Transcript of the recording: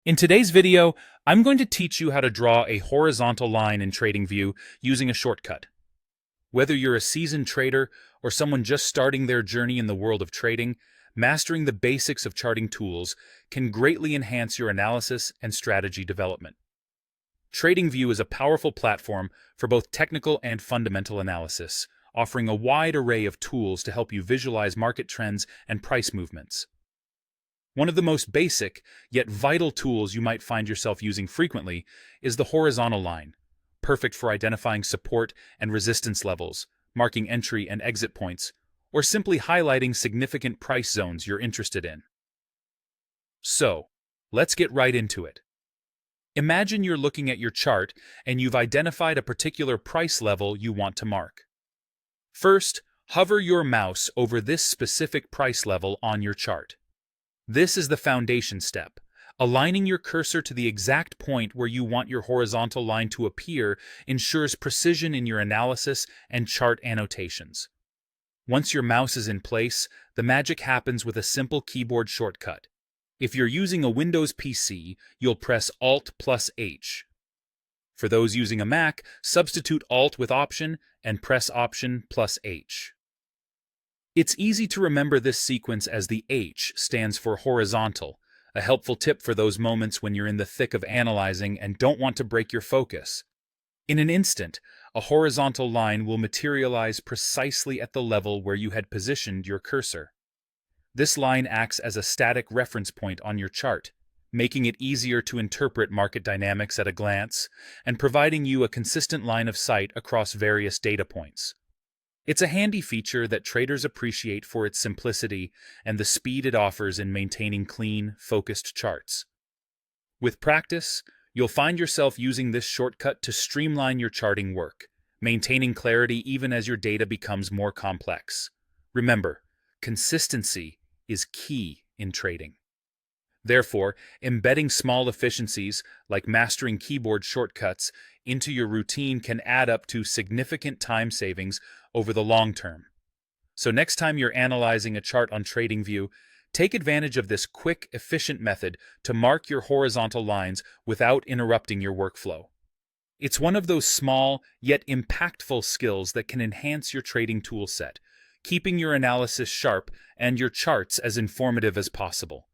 In today's video, I'm going to teach you how to draw a horizontal line in TradingView using a shortcut. Whether you're a seasoned trader or someone just starting their journey in the world of trading, mastering the basics of charting tools can greatly enhance your analysis and strategy development. TradingView is a powerful platform for both technical and fundamental analysis, offering a wide array of tools to help you visualize market trends and price movements. One of the most basic, yet vital tools you might find yourself using frequently is the horizontal line, perfect for identifying support and resistance levels, marking entry and exit points, or simply highlighting significant price zones you're interested in. So, let's get right into it. Imagine you're looking at your chart and you've identified a particular price level you want to mark. First, hover your mouse over this specific price level on your chart. This is the foundation step. Aligning your cursor to the exact point where you want your horizontal line to appear ensures precision in your analysis and chart annotations. Once your mouse is in place, the magic happens with a simple keyboard shortcut. If you're using a Windows PC, you'll press Alt plus H. For those using a Mac, substitute Alt with Option and press Option plus H. It's easy to remember this sequence as the H stands for horizontal, a helpful tip for those moments when you're in the thick of analyzing and don't want to break your focus. In an instant, a horizontal line will materialize precisely at the level where you had positioned your cursor. This line acts as a static reference point on your chart, making it easier to interpret market dynamics at a glance and providing you a consistent line of sight across various data points. It's a handy feature that traders appreciate for its simplicity and the speed it offers in maintaining clean, focused charts. With practice, you'll find yourself using this shortcut to streamline your charting work, maintaining clarity even as your data becomes more complex. Remember, consistency is key in trading. Therefore, embedding small efficiencies, like mastering keyboard shortcuts, into your routine can add up to significant time savings over the long term. So next time you're analyzing a chart on TradingView, take advantage of this quick, efficient method to mark your horizontal lines without interrupting your workflow. It's one of those small, yet impactful skills that can enhance your trading toolset, keeping your analysis sharp and your charts as informative as possible.